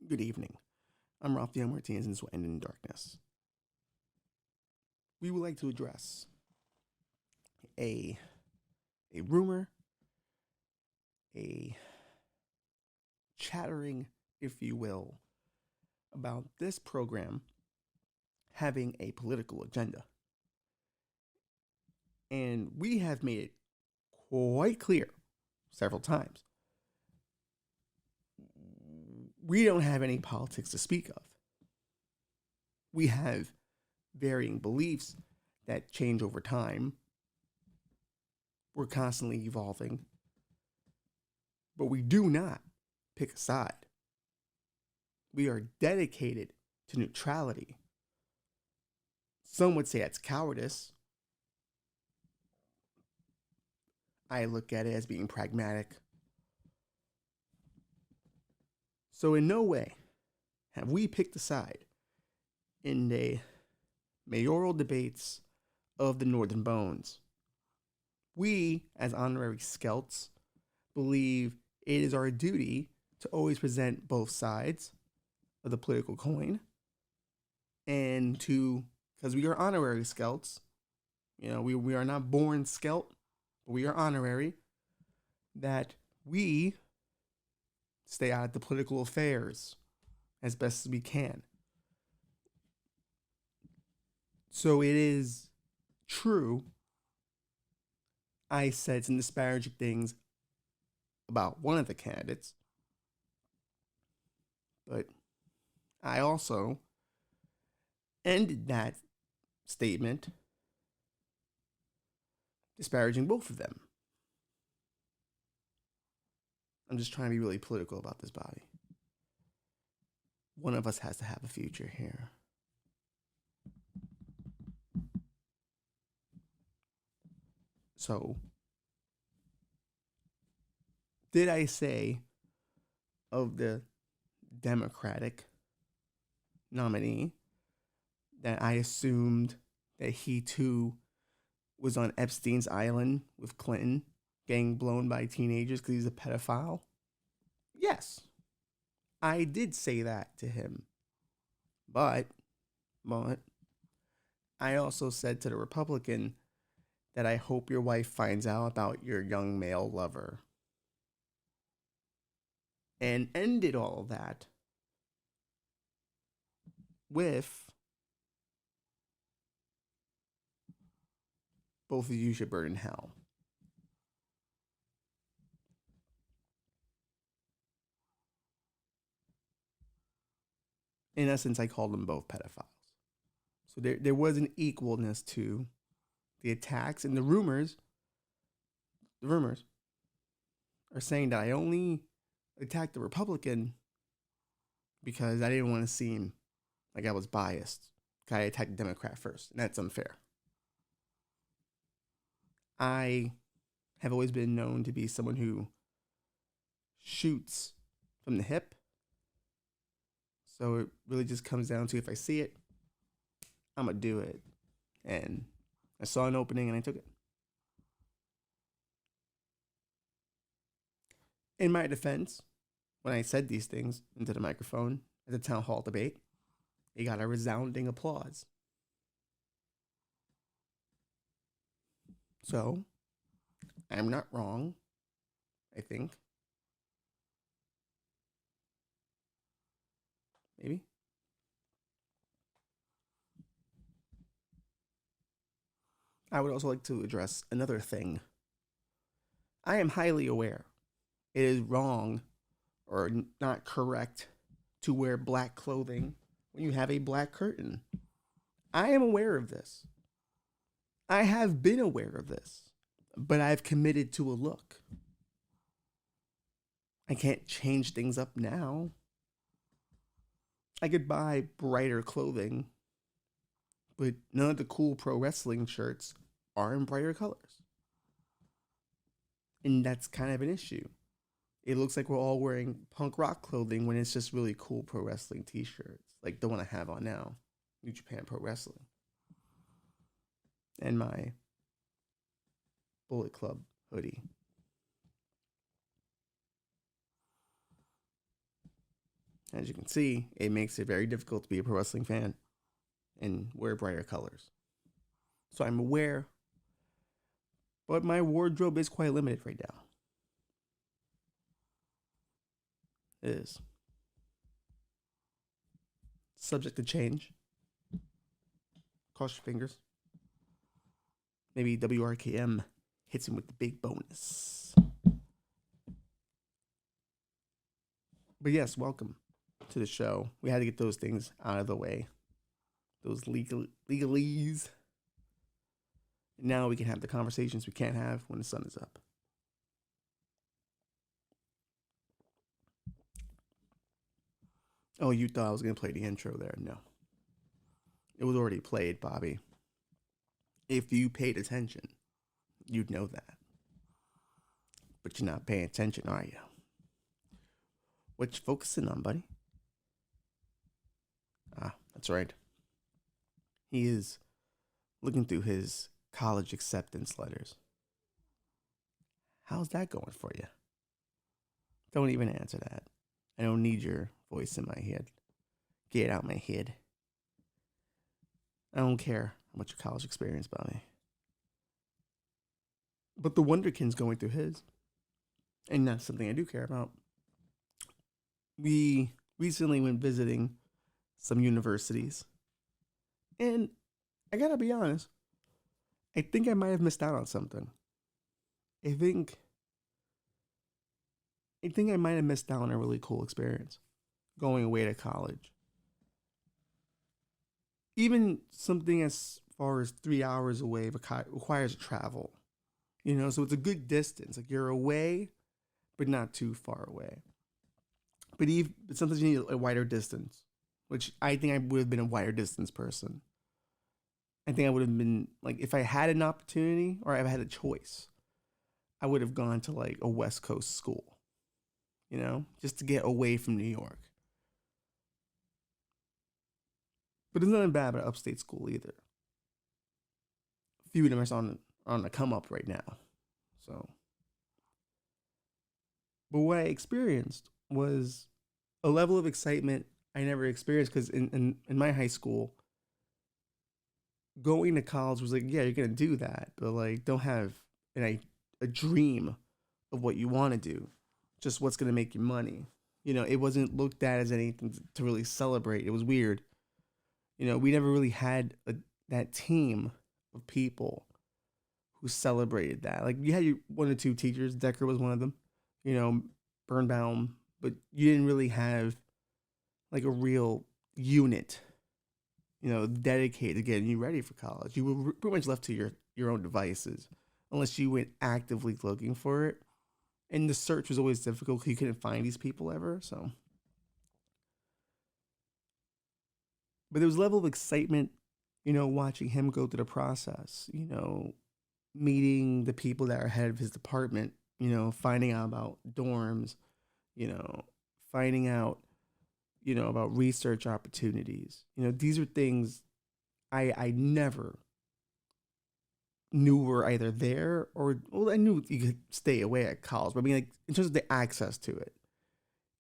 Good evening. I'm Rafael Martinez, and this will end in darkness. We would like to address a rumor, a chattering, if you will, about this program having a political agenda. And we have made it quite clear several times. We don't have any politics to speak of. We have varying beliefs that change over time. We're constantly evolving. But we do not pick a side. We are dedicated to neutrality. Some would say that's cowardice. I look at it as being pragmatic. So in no way have we picked a side in the mayoral debates of the Northern Bones. We, as honorary scouts, believe it is our duty to always present both sides of the political coin, and because we are honorary scouts, we are not born scout, but we are honorary, that we stay out of the political affairs as best as we can. So it is true I said some disparaging things about one of the candidates, but I also ended that statement disparaging both of them. I'm just trying to be really political about this body. One of us has to have a future here. So, did I say of the Democratic nominee that I assumed that he too was on Epstein's island with Clinton, getting blown by teenagers because he's a pedophile? Yes, I did say that to him. But I also said to the Republican that I hope your wife finds out about your young male lover. And ended all of that with both of you should burn in hell. In essence, I called them both pedophiles. So there was an equalness to the attacks, and the rumors are saying that I only attacked the Republican because I didn't want to seem like I was biased. I attacked the Democrat first, and that's unfair. I have always been known to be someone who shoots from the hip. So it really just comes down to, if I see it, I'm going to do it. And I saw an opening and I took it. In my defense, when I said these things into the microphone at the town hall debate, it got a resounding applause. So, I'm not wrong, I think. Maybe. I would also like to address another thing. I am highly aware it is wrong or not correct to wear black clothing when you have a black curtain. I am aware of this. I have been aware of this, but I've committed to a look. I can't change things up now. I could buy brighter clothing, but none of the cool pro wrestling shirts are in brighter colors. And that's kind of an issue. It looks like we're all wearing punk rock clothing when it's just really cool pro wrestling t-shirts, like the one I have on now, New Japan Pro Wrestling. And my Bullet Club hoodie. as you can see, it makes it very difficult to be a pro wrestling fan and wear brighter colors. So I'm aware, but my wardrobe is quite limited right now. It is. Subject to change. Cross your fingers. Maybe WRKM hits him with the big bonus. But yes, welcome to the show. We had to get those things out of the way. Those legalese. Now we can have the conversations we can't have when the sun is up. Oh, you thought I was going to play the intro there. No. It was already played, Bobby. If you paid attention, you'd know that. But you're not paying attention, are you? What you focusing on, buddy? Ah, that's right. He is looking through his college acceptance letters. How's that going for you? Don't even answer that. I don't need your voice in my head. Get out my head. I don't care how much your college experience about me. But the Wonderkin's going through his. And that's something I do care about. We recently went visiting some universities. And I gotta be honest, I think I might have missed out on something. I think I might have missed out on a really cool experience going away to college. Even something as far as 3 hours away requires travel. You know, so it's a good distance. Like you're away, but not too far away. But sometimes you need a wider distance, which I think I would have been a wider distance person. I think I would have been, like, if I had an opportunity or I had a choice, I would have gone to, like, a West Coast school, you know, just to get away from New York. But there's nothing bad about upstate school either. A few of them are on the come up right now. So, but what I experienced was a level of excitement I never experienced because in my high school, going to college was like, yeah, you're going to do that, but like don't have a dream of what you want to do, just what's going to make you money. You know, it wasn't looked at as anything to really celebrate. It was weird. You know, we never really had that team of people who celebrated that. Like you had your one or two teachers, Decker was one of them, you know, Birnbaum, but you didn't really have like a real unit, you know, dedicated to getting you ready for college. You were pretty much left to your own devices unless you went actively looking for it. And the search was always difficult because you couldn't find these people ever. So, but there was a level of excitement, you know, watching him go through the process, you know, meeting the people that are head of his department, you know, finding out about dorms, you know, finding out, you know, about research opportunities. You know, these are things I never knew were either there or, well, I knew you could stay away at college, but I mean, like, in terms of the access to it,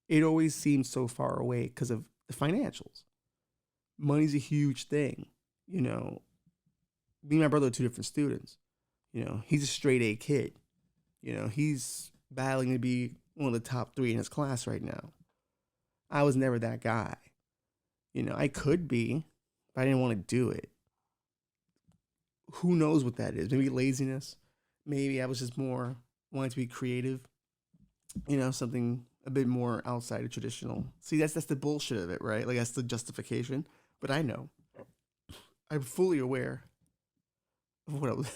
it always seemed so far away because of the financials. Money's a huge thing, you know. Me and my brother are two different students. You know, he's a straight A kid. You know, he's battling to be one of the top 3 in his class right now. I was never that guy. You know, I could be, but I didn't want to do it. Who knows what that is? Maybe laziness. Maybe I was just more wanting to be creative. You know, something a bit more outside of traditional. See, that's the bullshit of it, right? Like that's the justification. But I know. I'm fully aware of what I was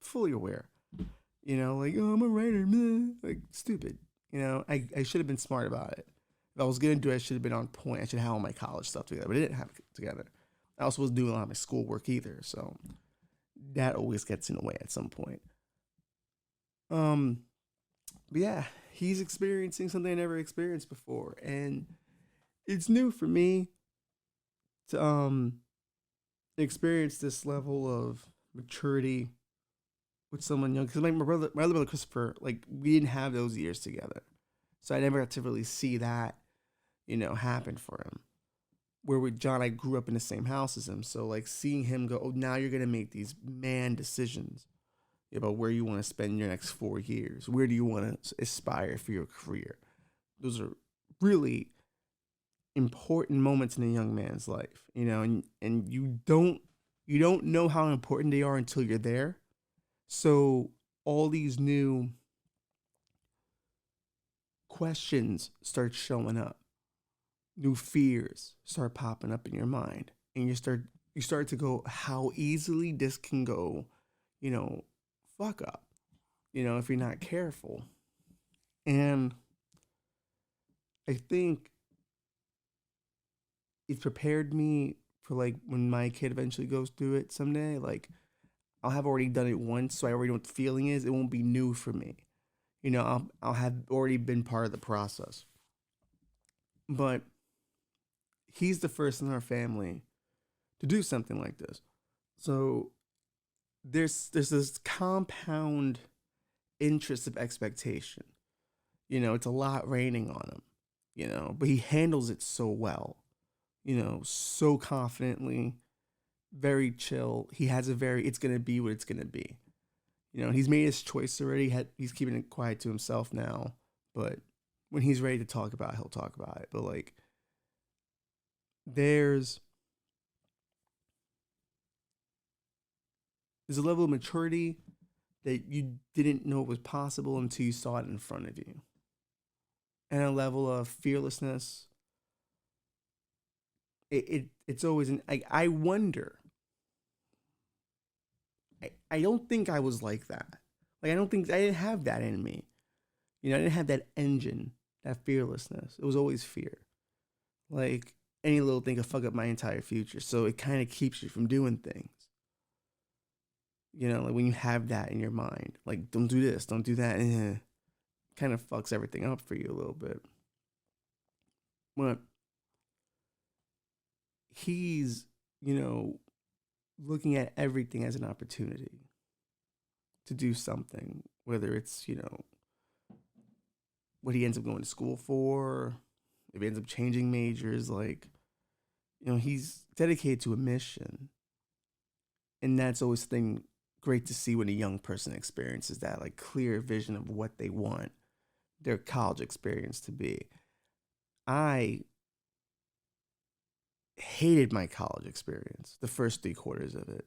fully aware. You know, like, oh, I'm a writer. Meh. Like, stupid. You know, I should have been smart about it. If I was going to do it, I should have been on point. I should have all my college stuff together, but I didn't have it together. I also wasn't doing a lot of my schoolwork either, so that always gets in the way at some point. But yeah, he's experiencing something I never experienced before, and it's new for me to experience this level of maturity with someone young. Because my other brother Christopher, like we didn't have those years together, so I never got to really see that. happened for him. Where with John, I grew up in the same house as him. So like seeing him go, oh, now you're going to make these man decisions about where you want to spend your next 4 years. Where do you want to aspire for your career? Those are really important moments in a young man's life, and you don't know how important they are until you're there. So all these new questions start showing up, new fears start popping up in your mind, and you start to go, how easily this can go, fuck up, if you're not careful. And I think it prepared me for like when my kid eventually goes through it someday. Like I'll have already done it once, so I already know what the feeling is. It won't be new for me. I'll have already been part of the process. But he's the first in our family to do something like this. So there's this compound interest of expectation. It's a lot raining on him, but he handles it so well, so confidently, very chill. He has it's going to be what it's going to be. He's made his choice already. He's keeping it quiet to himself now, but when he's ready to talk about it, he'll talk about it. But like, there's a level of maturity that you didn't know was possible until you saw it in front of you, and a level of fearlessness. It's always I wonder. I don't think I was like that. Like I don't think I didn't have that in me. I didn't have that engine, that fearlessness. It was always fear. Like any little thing could fuck up my entire future. So it kind of keeps you from doing things. Like when you have that in your mind, like don't do this, don't do that, kind of fucks everything up for you a little bit. But he's, looking at everything as an opportunity to do something, whether it's, what he ends up going to school for, if he ends up changing majors, like, he's dedicated to a mission. And that's always the thing great to see when a young person experiences that, like, clear vision of what they want their college experience to be. I hated my college experience, the first 3 quarters of it.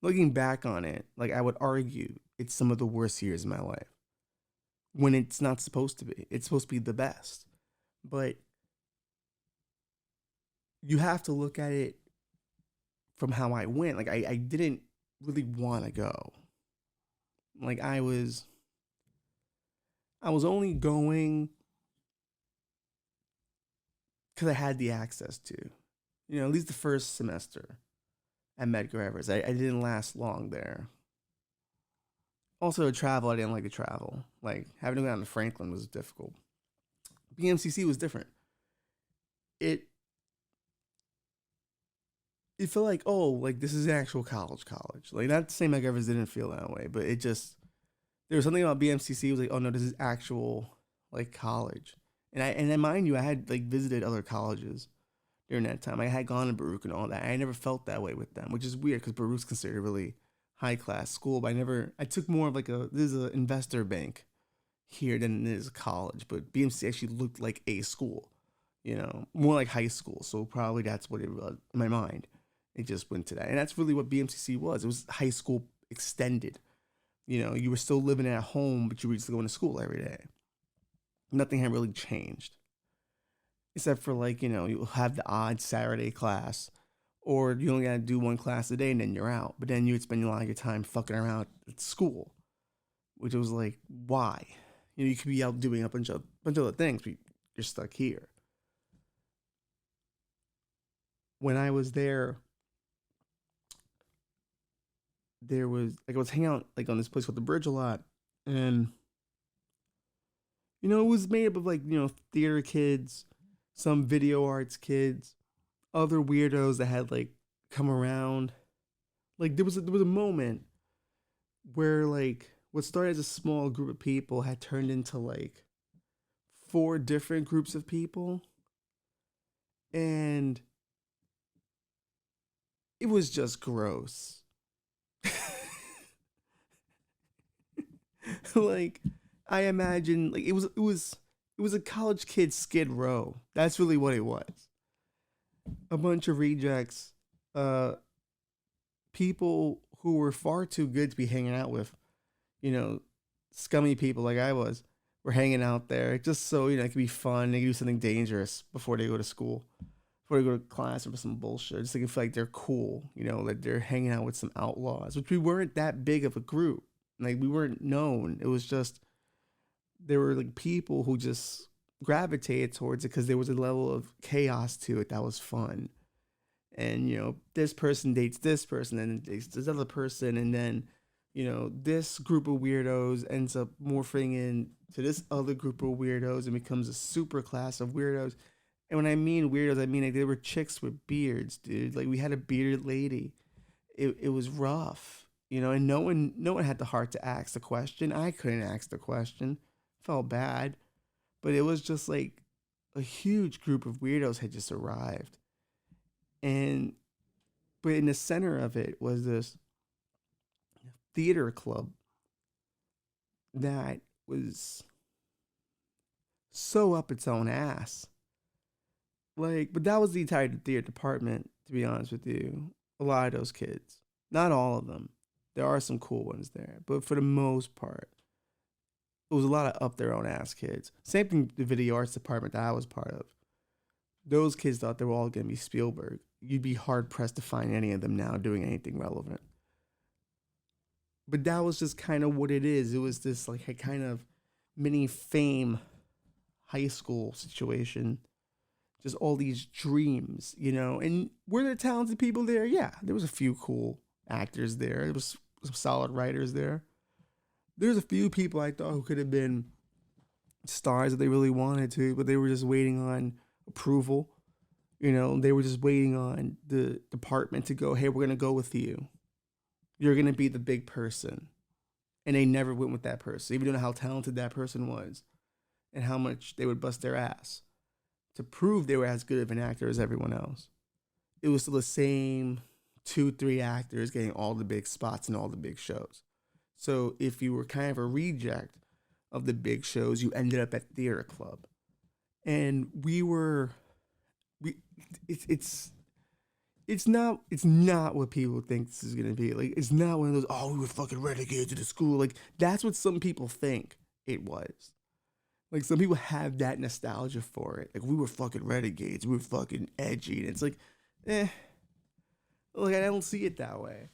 Looking back on it, like I would argue it's some of the worst years of my life. When it's not supposed to be. It's supposed to be the best. But you have to look at it from how I went. Like I didn't really want to go. Like I was only going because I had the access to. At least the first semester at Medgar Evers. I didn't last long there. Also, to travel, I didn't like to travel. Like, having to go down to Franklin was difficult. BMCC was different. It felt like, oh, like, this is actual college. Like, not to say Medgar Evers didn't feel that way, but it just, there was something about BMCC. It was like, oh, no, this is actual, like, college. And then, mind you, I had, like, visited other colleges during that time. I had gone to Baruch and all that. I never felt that way with them, which is weird because Baruch's considered a really high class school. But I took more of like this is an investor bank here than it is a college. But BMC actually looked like a school, more like high school. So probably that's what it was in my mind. It just went to that. And that's really what BMCC was. It was high school extended. You were still living at home, but you were just going to school every day. Nothing had really changed. Except for like, you'll have the odd Saturday class, or you only gotta do one class a day and then you're out. But then you would spend a lot of your time fucking around at school, which was like, why? You could be out doing a bunch of other things, but you're stuck here. When I was there was like I was hanging out like on this place called the Bridge a lot, and it was made up of like theater kids, some video arts kids, other weirdos that had like come around. Like there was a moment where like what started as a small group of people had turned into like 4 different groups of people. And it was just gross. Like, I imagine like it was a college kid Skid Row. That's really what it was. A bunch of rejects, uh, people who were far too good to be hanging out with. You know, scummy people like I was were hanging out there just so it could be fun. They could do something dangerous before they go to school, before they go to class or some bullshit. Just so they can feel like they're cool. Like they're hanging out with some outlaws, which we weren't that big of a group. Like we weren't known. It was just there were like people who just gravitated towards it because there was a level of chaos to it that was fun. And this person dates this person and dates this other person, and then this group of weirdos ends up morphing into this other group of weirdos and becomes a super class of weirdos. And when I mean weirdos, I mean like they were chicks with beards, dude. Like we had a bearded lady. It was rough, and no one had the heart to ask the question. I couldn't ask the question. Felt bad, but it was just like a huge group of weirdos had just arrived. And but in the center of it was this theater club that was so up its own ass. Like, but that was the entire theater department, to be honest with you. A lot of those kids. Not all of them. There are some cool ones there. But for the most part, it was a lot of up their own ass kids. Same thing the video arts department that I was part of. Those kids thought they were all gonna be Spielberg. You'd be hard pressed to find any of them now doing anything relevant. But that was just kind of what it is. It was this like a kind of mini fame high school situation. Just all these dreams, And were there talented people there? Yeah, there was a few cool actors there. There was some solid writers there. There's a few people I thought who could have been stars if they really wanted to, but they were just waiting on approval. They were just waiting on the department to go, hey, we're going to go with you. You're going to be the big person. And they never went with that person, even though how talented that person was and how much they would bust their ass to prove they were as good of an actor as everyone else. It was still the same 2-3 actors getting all the big spots in all the big shows. So if you were kind of a reject of the big shows, you ended up at theater club. And it's not what people think this is gonna be. Like it's not one of those, oh, we were fucking renegades to the school. Like that's what some people think it was. Like some people have that nostalgia for it. Like we were fucking renegades, we were fucking edgy. And it's like, like I don't see it that way.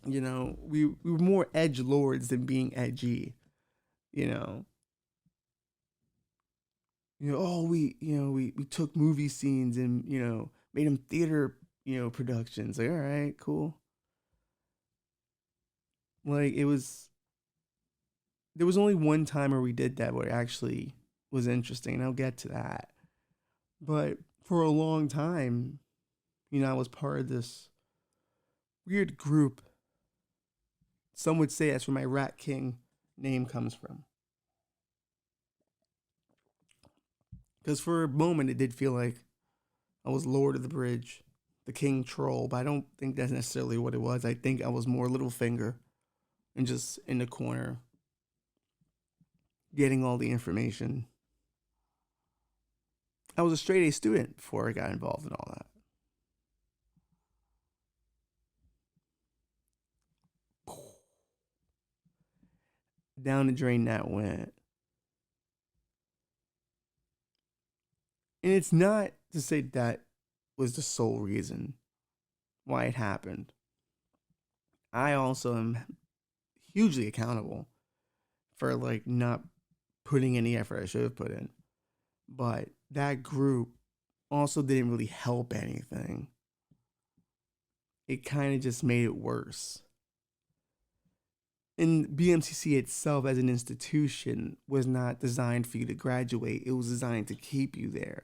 We were more edge lords than being edgy. You know. Oh, we took movie scenes and made them theater productions. Like, all right, cool. Like there was only one time where we did that where it actually was interesting, and I'll get to that. But for a long time, I was part of this weird group. Some would say that's where my Rat King name comes from. Because for a moment, it did feel like I was Lord of the Bridge, the King Troll, but I don't think that's necessarily what it was. I think I was more Littlefinger and just in the corner getting all the information. I was a straight A student before I got involved in all that. Down the drain that went. And it's not to say that was the sole reason why it happened. I also am hugely accountable for like not putting any effort I should have put in. But that group also didn't really help anything. It kind of just made it worse. And BMCC itself as an institution was not designed for you to graduate. It was designed to keep you there.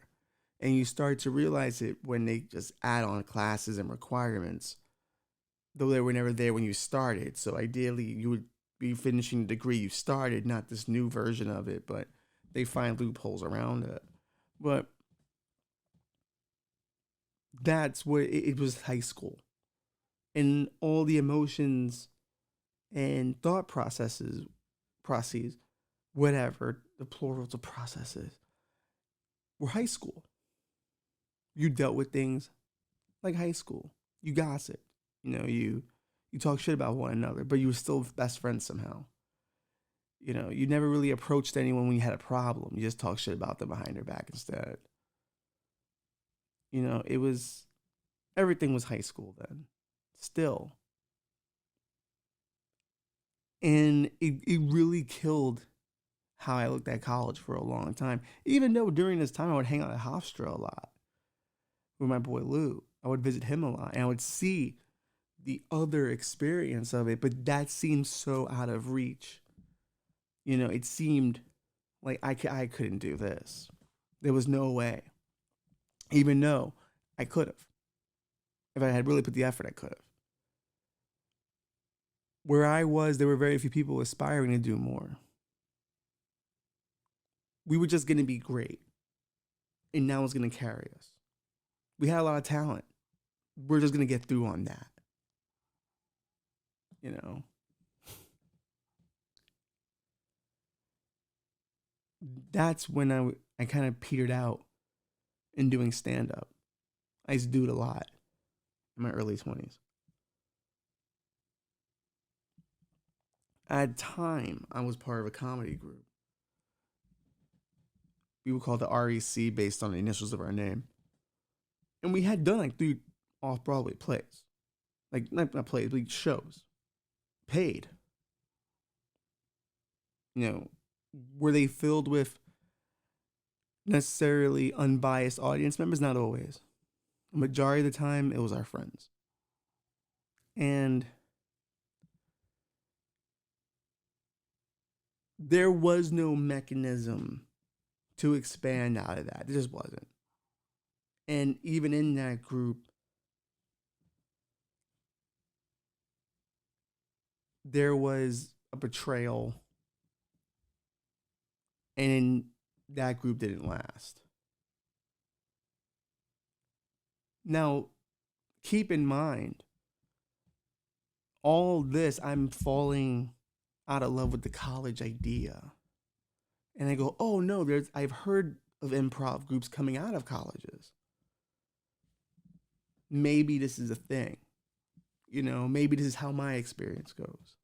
And you start to realize it when they just add on classes and requirements, though they were never there when you started. So ideally, you would be finishing the degree you started, not this new version of it, but they find loopholes around it. But That's what it was, high school. And all the emotions and thought processes, whatever, the plurals of processes, were high school. You dealt with things like high school. You gossiped. You talk shit about one another, but you were still best friends somehow. You never really approached anyone when you had a problem. You just talk shit about them behind their back instead. It was, everything was high school then. Still. And it really killed how I looked at college for a long time. Even though during this time I would hang out at Hofstra a lot with my boy Lou. I would visit him a lot and I would see the other experience of it, but that seemed so out of reach. It seemed like I couldn't do this. There was no way. Even though I could have. If I had really put the effort, I could have. Where I was, there were very few people aspiring to do more. We were just going to be great. And now it's going to carry us. We had a lot of talent. We're just going to get through on that. That's when I kind of petered out in doing stand-up. I used to do it a lot in my early 20s. At time, I was part of a comedy group. We were called the REC based on the initials of our name. And we had done like 3 off-Broadway plays. Like, not plays, but shows. Paid. Were they filled with necessarily unbiased audience members? Not always. The majority of the time, it was our friends. And there was no mechanism to expand out of that. There just wasn't. And even in that group, there was a betrayal. And that group didn't last. Now, keep in mind, all this, I'm falling out of love with the college idea. And I go, oh no, I've heard of improv groups coming out of colleges. Maybe this is a thing. Maybe this is how my experience goes.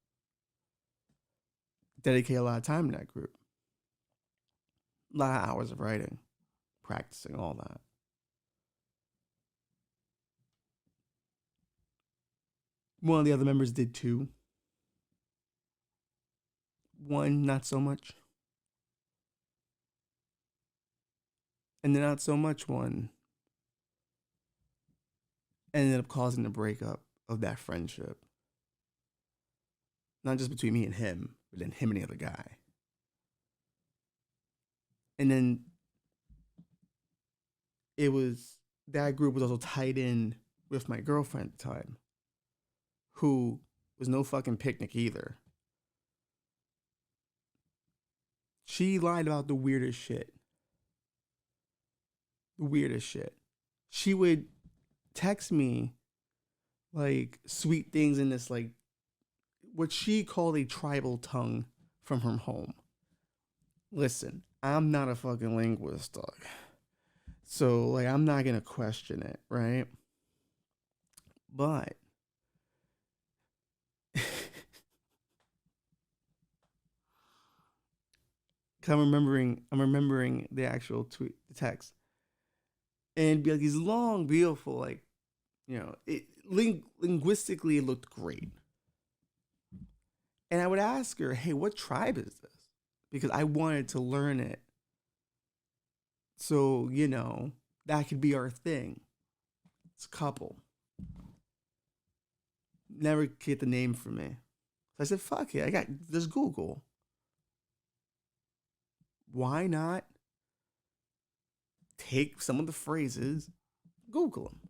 Dedicate a lot of time in that group. A lot of hours of writing, practicing, all that. One of the other members did too. One, not so much. And the not so much one ended up causing the breakup of that friendship. Not just between me and him, but then him and the other guy. And then that group was also tied in with my girlfriend at the time, who was no fucking picnic either. She lied about the weirdest shit. The weirdest shit. She would text me like sweet things in this, like, what she called a tribal tongue from her home. Listen, I'm not a fucking linguist, dog. So, like, I'm not going to question it, right? But I'm remembering the actual tweet, the text. And it'd be like these long, beautiful, like, linguistically it looked great. And I would ask her, hey, what tribe is this? Because I wanted to learn it. So, that could be our thing. It's a couple. Never get the name from me. So I said, fuck it. There's Google. Why not take some of the phrases, Google them?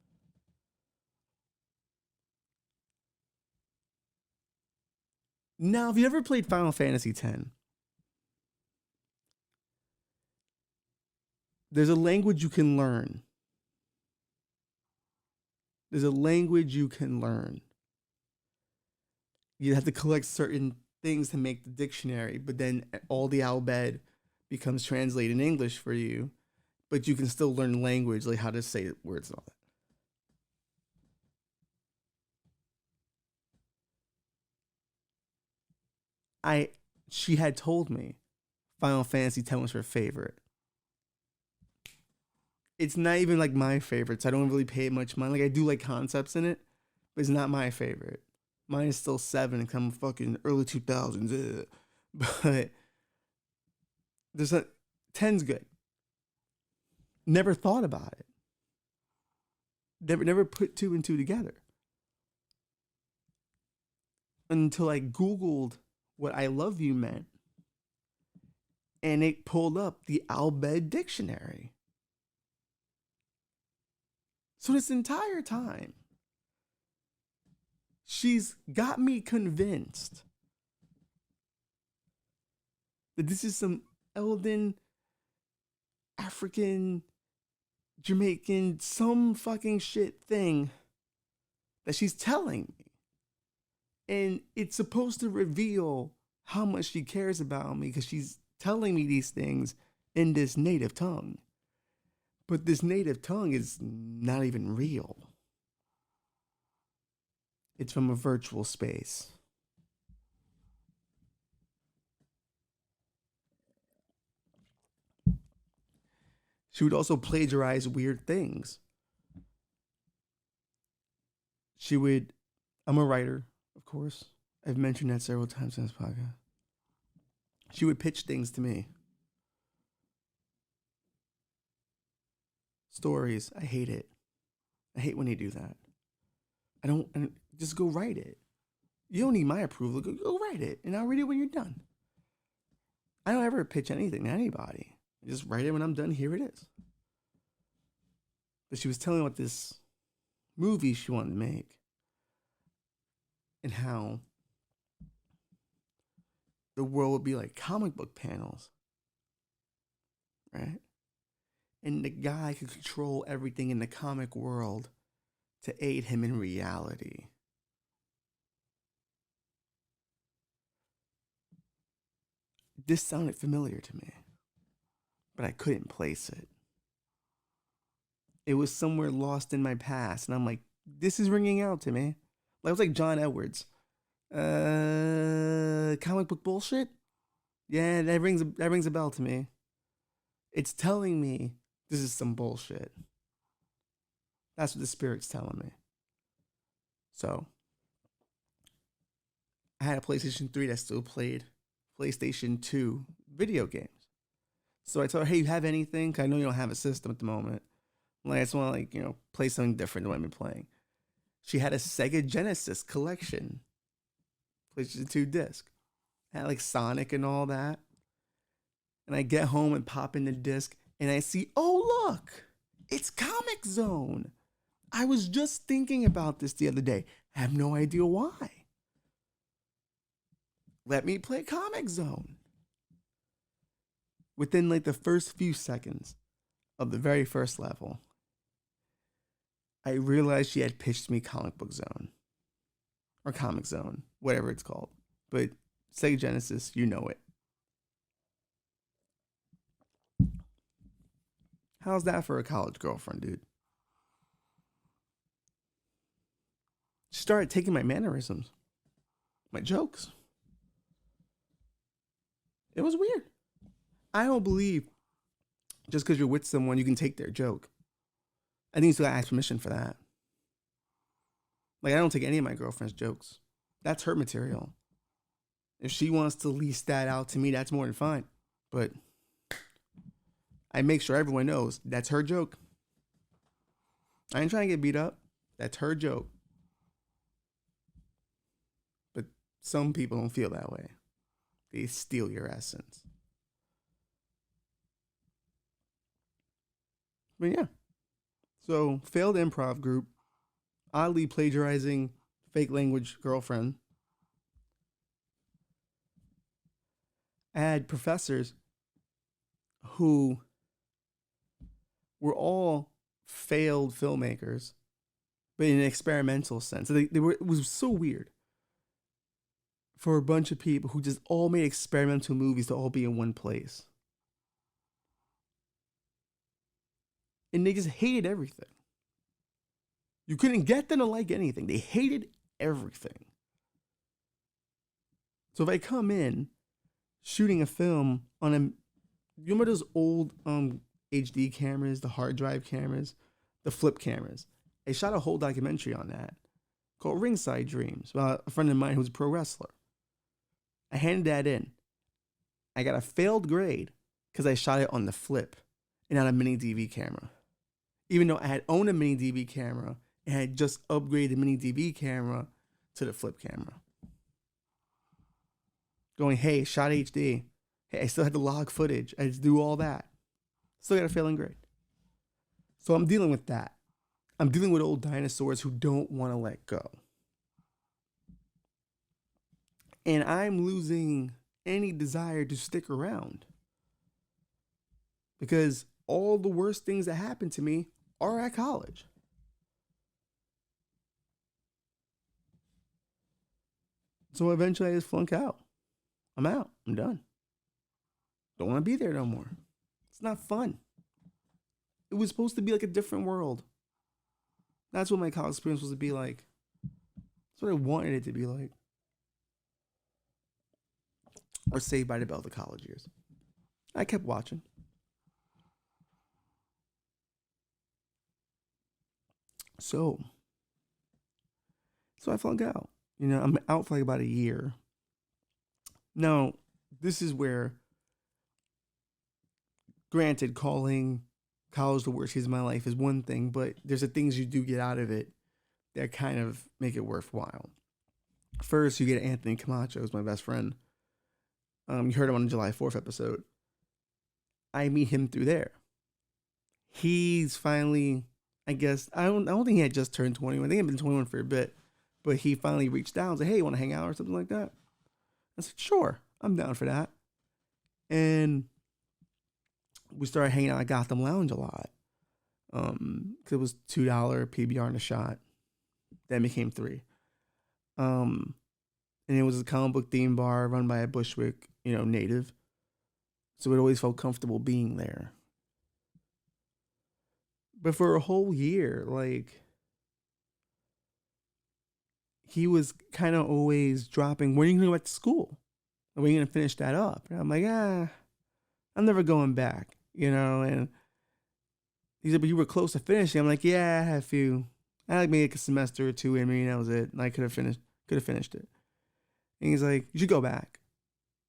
Now, if you ever played Final Fantasy X, there's a language you can learn There's a language you can learn. You have to collect certain things to make the dictionary, but then all the alphabet becomes translated in English for you, but you can still learn language, like how to say words and all that. She had told me Final Fantasy X was her favorite. It's not even like my favorite, so I don't really pay much mind. Like I do like concepts in it, but it's not my favorite. Mine is still 7 and come fucking early 2000s. Ugh. But there's a 10's good. Never thought about it. Never put 2 and 2 together. Until I Googled what I love you meant. And it pulled up the Albed Dictionary. So this entire time, she's got me convinced that this is some Elden, African, Jamaican, some fucking shit thing that she's telling me. And it's supposed to reveal how much she cares about me because she's telling me these things in this native tongue. But this native tongue is not even real. It's from a virtual space. She would also plagiarize weird things. I'm a writer, of course. I've mentioned that several times in this podcast. She would pitch things to me. Stories, I hate it. I hate when they do that. Just go write it. You don't need my approval. Go write it, and I'll read it when you're done. I don't ever pitch anything to anybody. I just write it when I'm done. Here it is. But she was telling me about this movie she wanted to make and how the world would be like comic book panels, right? And the guy could control everything in the comic world to aid him in reality. This sounded familiar to me, but I couldn't place it. It was somewhere lost in my past, and I'm like, this is ringing out to me. Like, it was like John Edwards. Comic book bullshit? Yeah, that rings a bell to me. It's telling me this is some bullshit. That's what the Spirit's telling me. So, I had a PlayStation 3 that still played PlayStation 2 video games. So I told her, hey, you have anything? 'Cause I know you don't have a system at the moment. Like, I just want to, play something different than what I've been playing. She had a Sega Genesis collection. PlayStation 2 disc. Had like Sonic and all that. And I get home and pop in the disc and I see, oh, look, it's Comic Zone. I was just thinking about this the other day. I have no idea why. Let me play Comic Zone. Within like the first few seconds of the very first level, I realized she had pitched me Comic Book Zone. Or Comic Zone, whatever it's called. But Sega Genesis, you know it. How's that for a college girlfriend, dude? She started taking my mannerisms, my jokes. It was weird. I don't believe just because you're with someone, you can take their joke. I think you still gotta ask permission for that. Like, I don't take any of my girlfriend's jokes. That's her material. If she wants to lease that out to me, that's more than fine. But I make sure everyone knows that's her joke. I ain't trying to get beat up. That's her joke. But some people don't feel that way. They steal your essence. But yeah. So, failed improv group, oddly plagiarizing fake language girlfriend. I had professors who were all failed filmmakers but in an experimental sense. So they were, it was so weird for a bunch of people who just all made experimental movies to all be in one place. And they just hated everything. You couldn't get them to like anything. They hated everything. So if I come in shooting a film on a, you remember those old HD cameras, the hard drive cameras, the flip cameras? I shot a whole documentary on that called Ringside Dreams about a friend of mine who's a pro wrestler. I handed that in. I got a failed grade because I shot it on the flip and on a mini DV camera. Even though I had owned a mini DV camera and had just upgraded the mini DV camera to the flip camera. Going, hey, shot HD. Hey, I still had the log footage. I just do all that. Still got a failing grade. So I'm dealing with that. I'm dealing with old dinosaurs who don't want to let go. And I'm losing any desire to stick around. Because all the worst things that happened to me are at college. So eventually I just flunk out. I'm out. I'm done. Don't want to be there no more. It's not fun. It was supposed to be like a different world. That's what my college experience was to be like. That's what I wanted it to be like. Or Saved by the Bell, the college years. I kept watching. So I flunked out. You know, I'm out for like about a year. Now, this is where, granted, calling college the worst years of my life is one thing, but there's the things you do get out of it that kind of make it worthwhile. First, you get Anthony Camacho, who's my best friend. You heard him on the July 4th episode. I meet him through there. He's finally, I guess, I don't think he had just turned 21. I think he had been 21 for a bit, but he finally reached out and said, hey, you want to hang out or something like that? I said, sure, I'm down for that. And we started hanging out at Gotham Lounge a lot. Because it was $2 PBR and a shot. Then became $3. And it was a comic book theme bar run by a Bushwick, native. So it always felt comfortable being there. But for a whole year, like, he was kind of always dropping, when are you going to go back to school? When are you going to finish that up? And I'm like, I'm never going back, and he said, but you were close to finishing. I'm like, yeah, I had a few. I had like maybe a semester or two in me, and that was it. And I could have finished it. And he's like, you should go back.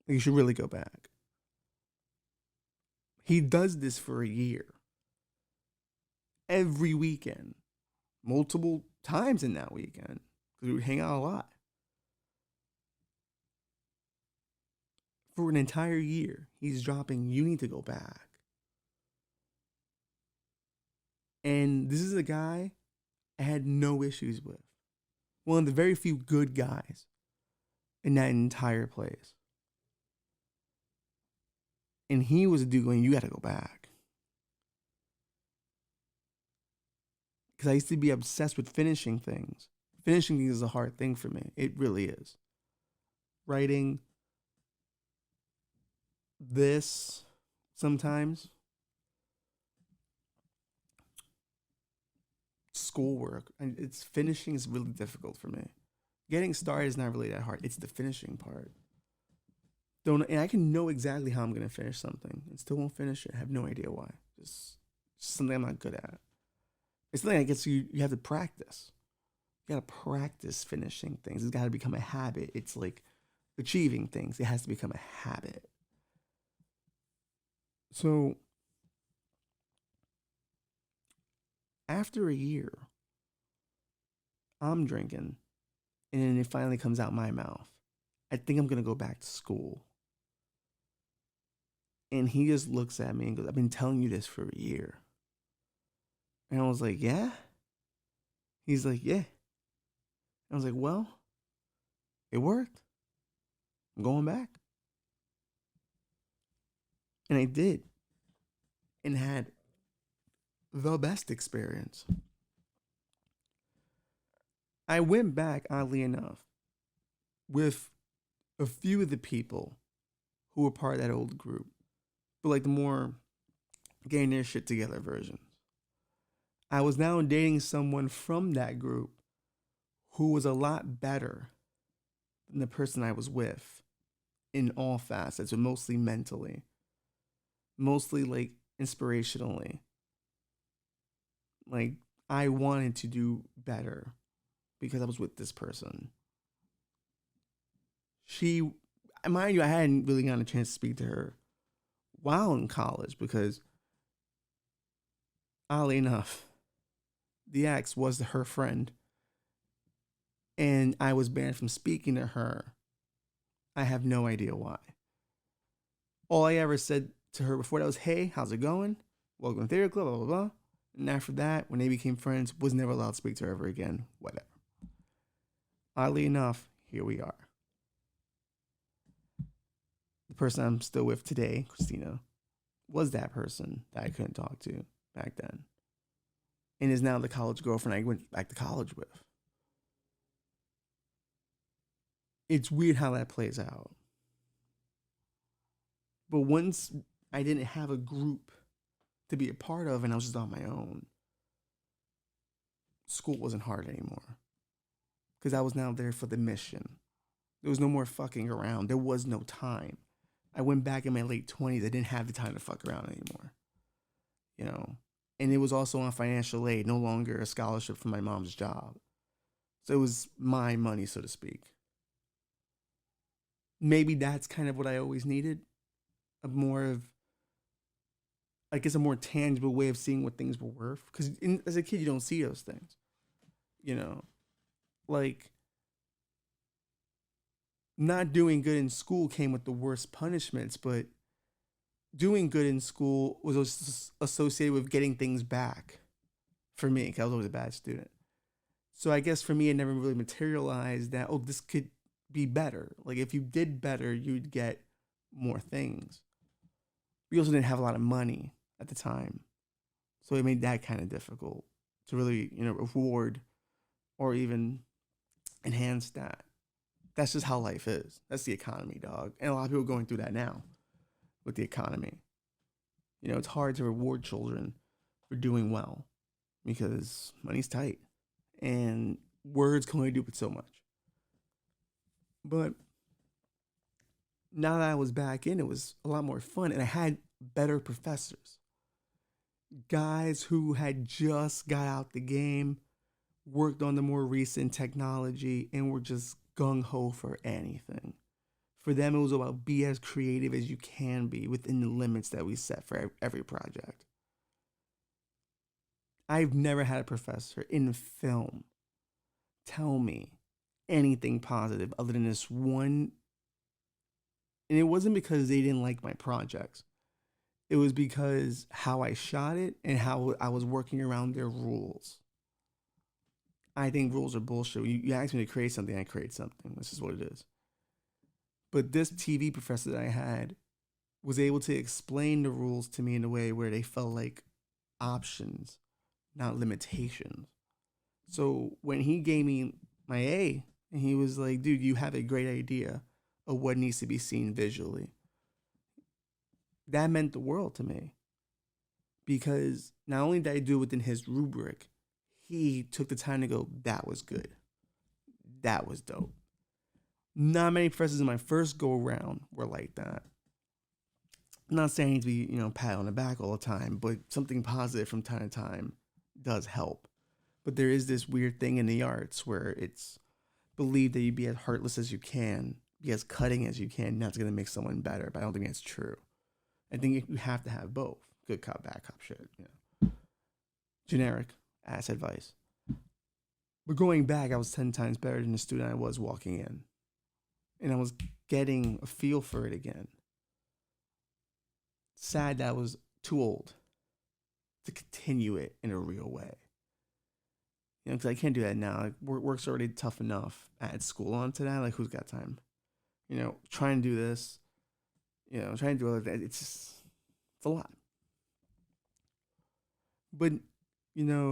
Like, you should really go back. He does this for a year. Every weekend. Multiple times in that weekend. Because we would hang out a lot. For an entire year, he's dropping, you need to go back. And this is a guy I had no issues with. One of the very few good guys in that entire place. And he was a dude going, you got to go back. Because I used to be obsessed with finishing things. Finishing things is a hard thing for me. It really is. Writing this sometimes. Schoolwork. And it's finishing is really difficult for me. Getting started is not really that hard. It's the finishing part. And I can know exactly how I'm going to finish something and still won't finish it. I have no idea why. Just something I'm not good at. It's something I guess you have to practice. You got to practice finishing things. It's got to become a habit. It's like achieving things. It has to become a habit. So after a year, I'm drinking and then it finally comes out my mouth. I think I'm going to go back to school. And he just looks at me and goes, I've been telling you this for a year. And I was like, yeah? He's like, yeah. I was like, well, it worked. I'm going back. And I did. And had the best experience. I went back, oddly enough, with a few of the people who were part of that old group, but like the more getting their shit together versions. I was now dating someone from that group who was a lot better than the person I was with in all facets, but mostly mentally, mostly like inspirationally. Like, I wanted to do better because I was with this person. She, mind you, I hadn't really gotten a chance to speak to her while in college because, oddly enough, the ex was her friend, and I was banned from speaking to her. I have no idea why. All I ever said to her before that was, "Hey, how's it going? Welcome to Theater Club, blah, blah, blah." And after that, when they became friends, was never allowed to speak to her ever again. Whatever. Oddly enough, here we are. The person I'm still with today, Christina, was that person that I couldn't talk to back then. And is now the college girlfriend I went back to college with. It's weird how that plays out. But once I didn't have a group to be a part of and I was just on my own, school wasn't hard anymore. Because I was now there for the mission. There was no more fucking around. There was no time. I went back in my late 20s. I didn't have the time to fuck around anymore. You know? And it was also on financial aid, no longer a scholarship from my mom's job. So it was my money, so to speak. Maybe that's kind of what I always needed. A more of, I guess, a more tangible way of seeing what things were worth. Because as a kid, you don't see those things. You know? Like, not doing good in school came with the worst punishments, but doing good in school was associated with getting things back for me, because I was always a bad student. So I guess for me, it never really materialized that, oh, this could be better. Like, if you did better, you'd get more things. We also didn't have a lot of money at the time. So it made that kind of difficult to really, reward or even enhance that. That's just how life is. That's the economy, dog. And a lot of people are going through that now with the economy. It's hard to reward children for doing well because money's tight and words can only do but so much. But now that I was back in, it was a lot more fun and I had better professors. Guys who had just got out the game, worked on the more recent technology, and were just gung-ho for anything. For them, it was about be as creative as you can be within the limits that we set for every project. I've never had a professor in film tell me anything positive other than this one. And it wasn't because they didn't like my projects. It was because how I shot it and how I was working around their rules. I think rules are bullshit. You ask me to create something, I create something. This is what it is. But this TV professor that I had was able to explain the rules to me in a way where they felt like options, not limitations. So when he gave me my A, and he was like, dude, you have a great idea of what needs to be seen visually. That meant the world to me. Because not only did I do it within his rubric, he took the time to go, that was good. That was dope. Not many professors in my first go around were like that. I'm not saying to be, pat on the back all the time, but something positive from time to time does help. But there is this weird thing in the arts where it's believed that you be as heartless as you can, be as cutting as you can, and that's going to make someone better. But I don't think that's true. I think you have to have both. Good cop, bad cop shit. Generic ass advice. But going back, I was 10 times better than the student I was walking in. And I was getting a feel for it again. Sad that I was too old to continue it in a real way. Because I can't do that now. Like, work's already tough enough. Add school onto that. Like, who's got time? Try and do this. Trying to do other things. It's a lot. But,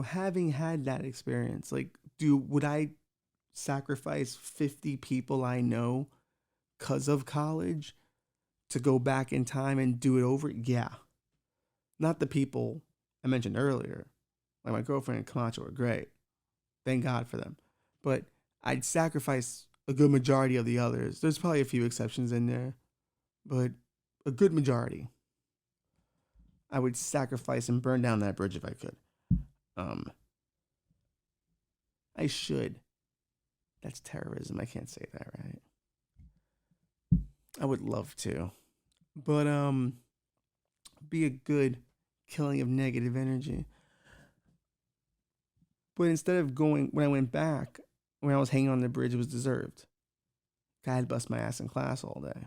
having had that experience, like, would I sacrifice 50 people I know because of college to go back in time and do it over? Yeah. Not the people I mentioned earlier. Like my girlfriend and Camacho were great. Thank God for them. But I'd sacrifice a good majority of the others. There's probably a few exceptions in there, but a good majority. I would sacrifice and burn down that bridge if I could. Um, I should. That's terrorism. I can't say that, right? I would love to. But be a good killing of negative energy. But instead of going when I went back, when I was hanging on the bridge, it was deserved. I had to bust my ass in class all day.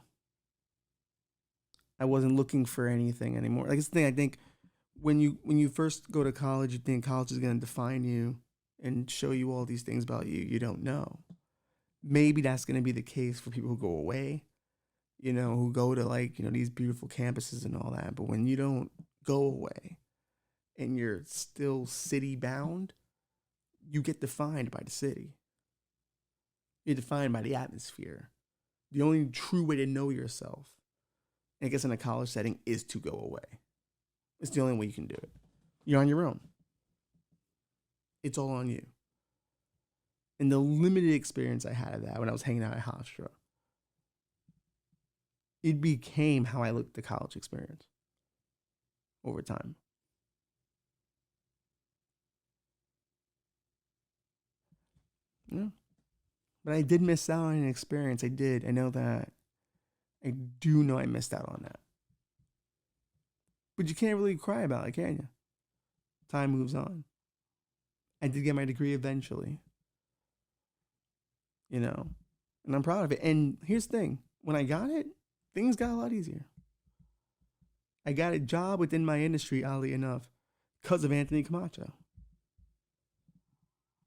I wasn't looking for anything anymore. Like it's the thing I think when you first go to college, you think college is gonna define you and show you all these things about you you don't know. Maybe that's gonna be the case for people who go away, who go to like, these beautiful campuses and all that. But when you don't go away and you're still city bound, you get defined by the city. You're defined by the atmosphere. The only true way to know yourself, I guess in a college setting, is to go away. It's the only way you can do it. You're on your own. It's all on you. And the limited experience I had of that when I was hanging out at Hofstra, it became how I looked at the college experience over time. Yeah. But I did miss out on an experience. I did. I know that. I do know I missed out on that. But you can't really cry about it, can you? Time moves on. I did get my degree eventually. And I'm proud of it. And here's the thing. When I got it, things got a lot easier. I got a job within my industry, oddly enough, because of Anthony Camacho.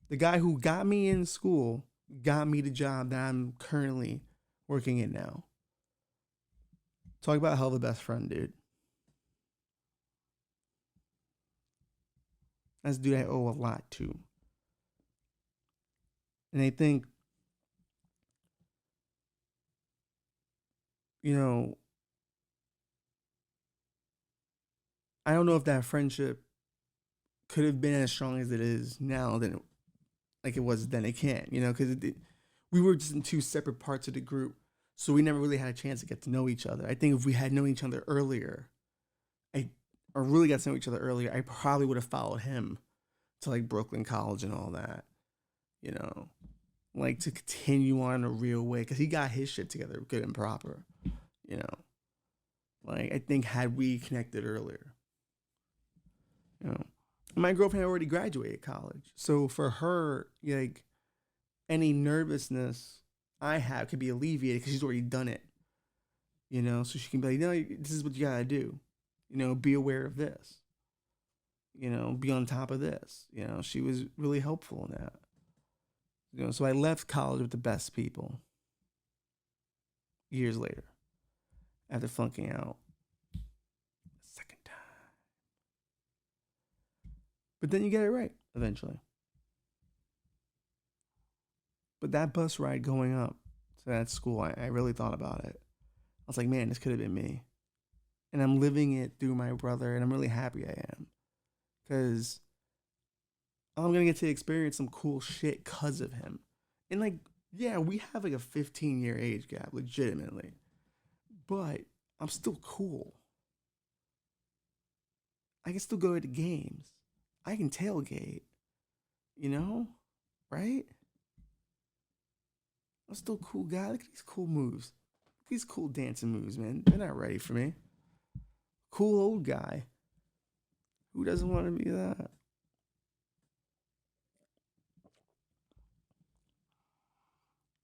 The guy who got me in school got me the job that I'm currently working in now. Talk about hell of a best friend, dude. That's a dude I owe a lot to. And I think, I don't know if that friendship could have been as strong as it is now than like it was then. It can't, because we were just in two separate parts of the group. So we never really had a chance to get to know each other. I think if we had known each other earlier, or really got to know each other earlier, I probably would have followed him to like Brooklyn College and all that, like to continue on in a real way because he got his shit together good and proper, you know. Like I think had we connected earlier, my girlfriend had already graduated college, so for her, like any nervousness I have could be alleviated because she's already done it, so she can be like, no, this is what you gotta do, be aware of this, be on top of this, she was really helpful in that, so I left college with the best people years later after flunking out a second time. But then you get it right eventually. But that bus ride going up to that school, I really thought about it. I was like, man, this could have been me. And I'm living it through my brother, and I'm really happy I am. Because I'm going to get to experience some cool shit because of him. And, like, yeah, we have, like, a 15-year age gap, legitimately. But I'm still cool. I can still go to the games. I can tailgate. Right? I'm still a cool guy. Look at these cool moves. These cool dancing moves, man. They're not ready for me. Cool old guy. Who doesn't want to be that?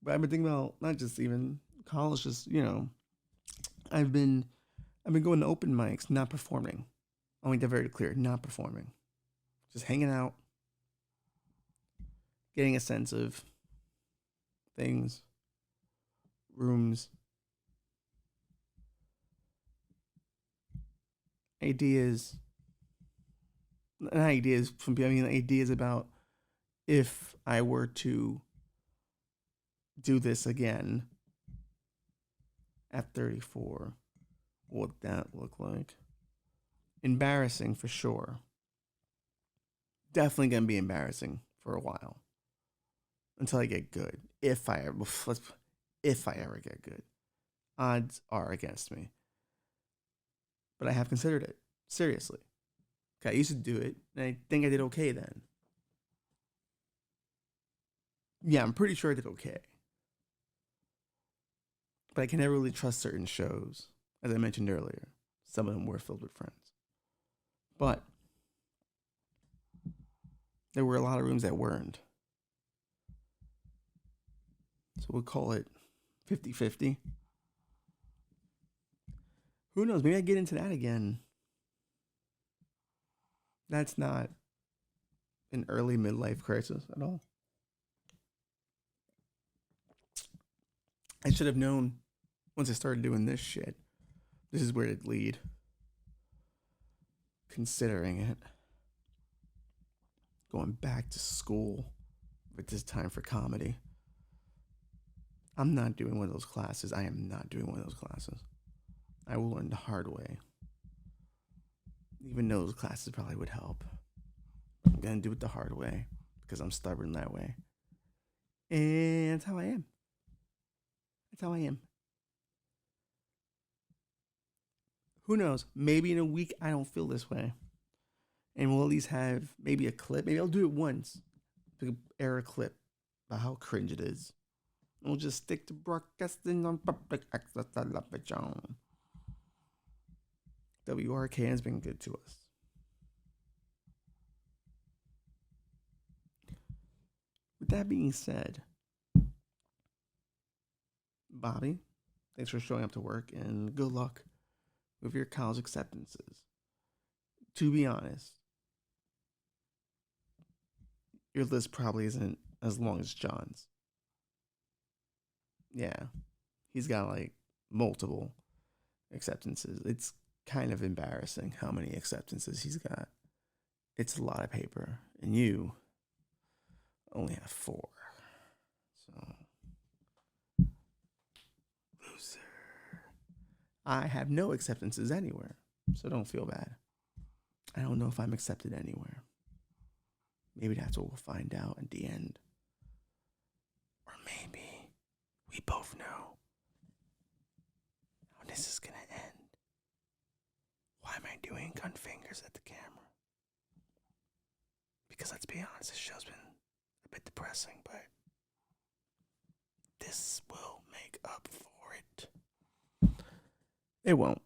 But I've been thinking about not just even college, just I've been going to open mics, not performing. I'll make that very clear, not performing. Just hanging out, getting a sense of things, rooms, ideas. Not ideas from people, I mean ideas about if I were to do this again at 34, what would that look like? Embarrassing for sure. Definitely going to be embarrassing for a while until I get good. If I ever get good. Odds are against me. But I have considered it. Seriously. I used to do it, and I think I did okay then. Yeah, I'm pretty sure I did okay. But I can never really trust certain shows. As I mentioned earlier, some of them were filled with friends. But there were a lot of rooms that weren't. So we'll call it 50-50. Who knows? Maybe I get into that again. That's not an early midlife crisis at all. I should have known once I started doing this shit. This is where it'd lead. Considering it. Going back to school with this time for comedy. I'm not doing one of those classes. I am not doing one of those classes. I will learn the hard way. Even though those classes probably would help. I'm going to do it the hard way because I'm stubborn that way. And that's how I am. That's how I am. Who knows? Maybe in a week I don't feel this way. And we'll at least have maybe a clip. Maybe I'll do it once. Air a clip about how cringe it is. We'll just stick to broadcasting on public access television. WRK has been good to us. With that being said, Bobby, thanks for showing up to work and good luck with your college acceptances. To be honest, your list probably isn't as long as John's. Yeah, he's got like multiple acceptances. It's kind of embarrassing how many acceptances he's got. It's a lot of paper, and you only have 4. So, loser. I have no acceptances anywhere, so don't feel bad. I don't know if I'm accepted anywhere. Maybe that's what we'll find out at the end. Or maybe we both know how this is going to end. Why am I doing gun fingers at the camera? Because let's be honest, this show's been a bit depressing, but this will make up for it. It won't.